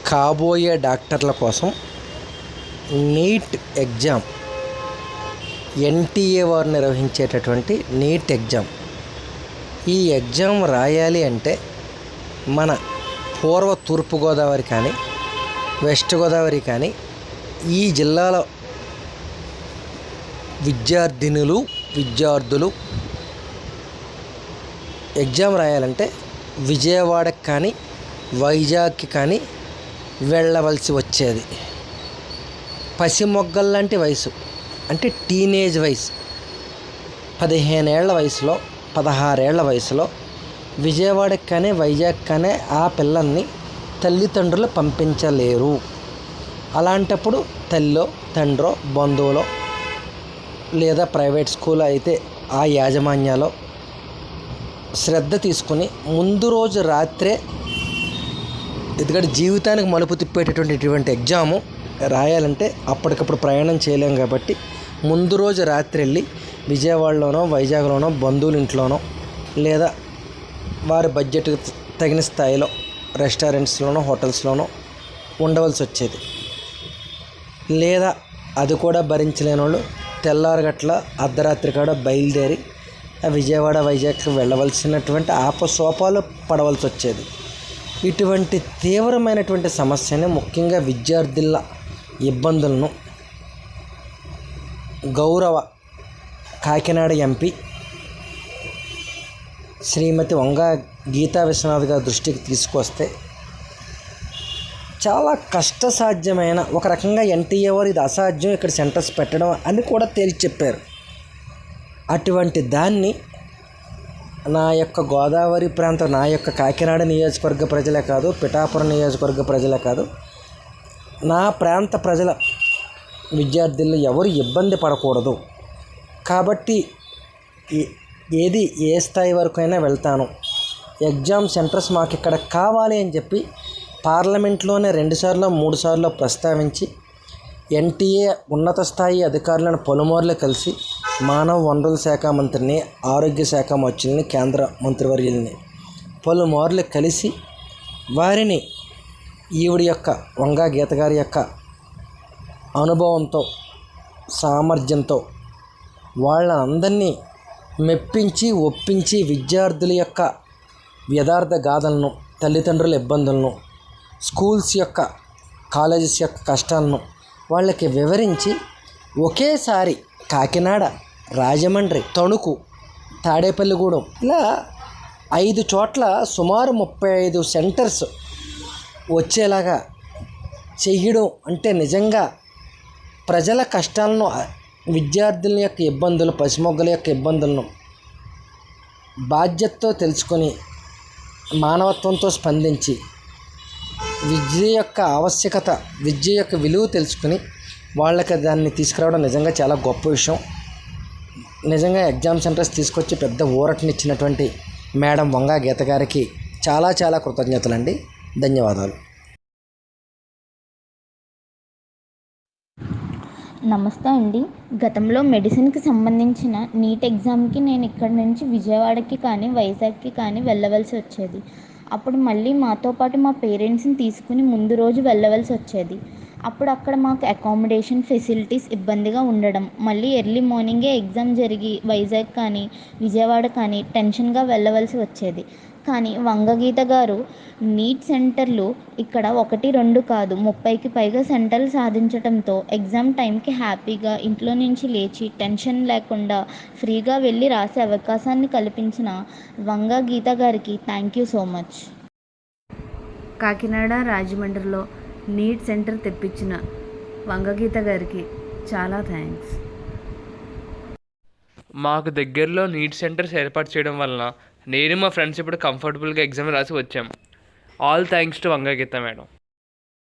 కాబోయే డాక్టర్ల కోసం నీట్ ఎగ్జామ్, ఎన్టీఏ వారు నిర్వహించేటటువంటి నీట్ ఎగ్జామ్. ఈ ఎగ్జామ్ రాయాలి అంటే మన పూర్వ తూర్పుగోదావరి కానీ వెస్ట్ గోదావరి కానీ ఈ జిల్లాల విద్యార్థులు ఎగ్జామ్ రాయాలంటే విజయవాడకి కానీ వైజాగ్కి కానీ వెళ్ళవలసి వచ్చేది. పసిమొగ్గల్లాంటి వయసు అంటే టీనేజ్ వయసు, 15 ఏళ్ల వయసులో 16 ఏళ్ల వయసులో విజయవాడకి కానీ వైజాగ్ కానీ ఆ పిల్లల్ని తల్లిదండ్రులు పంపించలేరు. అలాంటప్పుడు తల్లో తండ్రో బంధువులో లేదా ప్రైవేట్ స్కూల్ అయితే ఆ యాజమాన్యాలో శ్రద్ధ తీసుకుని ముందు రోజు రాత్రే, ఎందుకంటే జీవితానికి మలుపు తిప్పేటటువంటి ఎగ్జాము రాయాలంటే అప్పటికప్పుడు ప్రయాణం చేయలేం కాబట్టి ముందు రోజు రాత్రి వెళ్ళి విజయవాడలోనో వైజాగ్లోనో బంధువుల ఇంట్లోనో లేదా వారి బడ్జెట్కి తగిన స్థాయిలో రెస్టారెంట్స్లోనో హోటల్స్లోనో ఉండవలసి వచ్చేది. లేదా అది కూడా భరించలేని వాళ్ళు తెల్లారగట్ల అర్ధరాత్రి కూడా బయలుదేరి విజయవాడ వైజాగ్కి వెళ్ళవలసినటువంటి ఆపసోపాలు పడవలసి వచ్చేది. ఇటువంటి తీవ్రమైనటువంటి సమస్యని, ముఖ్యంగా విద్యార్థుల ఇబ్బందులను గౌరవ కాకినాడ ఎంపీ శ్రీమతి వంగా గీతా విశ్వనాథ్ గారి దృష్టికి తీసుకొస్తే చాలా కష్టసాధ్యమైన, ఒక రకంగా ఎన్టీఏ వారు ఇది అసాధ్యం ఇక్కడ సెంటర్స్ పెట్టడం అని కూడా తేల్చి చెప్పారు. అటువంటి దాన్ని నా యొక్క గోదావరి ప్రాంతం, నా యొక్క కాకినాడ నియోజకవర్గ ప్రజలే కాదు, పిఠాపురం నియోజకవర్గ ప్రజలే కాదు, నా ప్రాంత ప్రజల విద్యార్థులు ఎవరు ఇబ్బంది పడకూడదు కాబట్టి ఏ స్థాయి వరకు అయినా వెళ్తాను, ఎగ్జామ్ సెంటర్స్ మాకు ఇక్కడ కావాలి అని చెప్పి పార్లమెంట్లోనే 2 సార్లు 3 సార్లు ప్రస్తావించి ఎన్టీఏ ఉన్నత స్థాయి అధికారులను పలుమార్లు కలిసి మానవ వనరుల శాఖ మంత్రిని, ఆరోగ్య శాఖ మంత్రుల్ని, కేంద్ర మంత్రివర్యుల్ని పలుమార్లు కలిసి వారిని ఈవిడి యొక్క వంగా గీత గారి యొక్క అనుభవంతో సామర్థ్యంతో వాళ్ళందరినీ మెప్పించి ఒప్పించి విద్యార్థుల యొక్క యథార్థ గాథలను, తల్లిదండ్రుల ఇబ్బందులను, స్కూల్స్ యొక్క కాలేజెస్ యొక్క కష్టాలను వాళ్ళకి వివరించి ఒకేసారి కాకినాడ, రాజమండ్రి, తణుకు, తాడేపల్లిగూడెం ఇలా 5 చోట్ల సుమారు 35 సెంటర్స్ వచ్చేలాగా చెయ్యడం అంటే నిజంగా ప్రజల కష్టాలను, విద్యార్థుల యొక్క ఇబ్బందులు, పసిమొగ్గల యొక్క ఇబ్బందులను బాధ్యతతో తెలుసుకొని మానవత్వంతో స్పందించి విద్య యొక్క ఆవశ్యకత, విద్య యొక్క విలువ తెలుసుకుని వాళ్ళకి దాన్ని తీసుకురావడం నిజంగా చాలా గొప్ప విషయం. నిజంగా ఎగ్జామ్ సెంటర్స్ తీసుకొచ్చి పెద్ద ఊరటనిచ్చినటువంటి మేడం వంగా గీత గారికి చాలా చాలా కృతజ్ఞతలండి. ధన్యవాదాలు. నమస్తే అండి. గతంలో మెడిసిన్కి సంబంధించిన నీట్ ఎగ్జామ్కి నేను ఇక్కడి నుంచి విజయవాడకి కానీ వైజాగ్కి కానీ వెళ్ళవలసి వచ్చేది. అప్పుడు మళ్ళీ మాతో పాటు మా పేరెంట్స్ని తీసుకుని ముందు రోజు వెళ్ళవలసి వచ్చేది. అప్పుడు అక్కడ మాకు అకామిడేషన్ ఫెసిలిటీస్ ఇబ్బందిగా ఉండడం, మళ్ళీ ఎర్లీ మార్నింగే ఎగ్జామ్ జరిగి వైజాగ్ కానీ విజయవాడ కానీ టెన్షన్గా వెళ్ళవలసి వచ్చేది. కానీ వంగగీత గారు నీట్ సెంటర్లు ఇక్కడ 1, 2 కాదు 30కి పైగా సెంటర్లు సాధించడంతో ఎగ్జామ్ టైంకి హ్యాపీగా ఇంట్లో నుంచి లేచి టెన్షన్ లేకుండా ఫ్రీగా వెళ్ళి రాసే అవకాశాన్ని కల్పించిన వంగగీత గారికి thank you so much. Kakinada, రాజమండ్రిలో నీట్ సెంటర్ తెప్పించిన వంగగీత గారికి చాలా థ్యాంక్స్. మాకు దగ్గరలో నీట్ సెంటర్స్ ఏర్పాటు చేయడం వలన నేను మా ఫ్రెండ్స్ ఇప్పుడు కంఫర్టబుల్గా ఎగ్జామ్ రాసి వచ్చాం. All thanks to Vanga Geetha madam.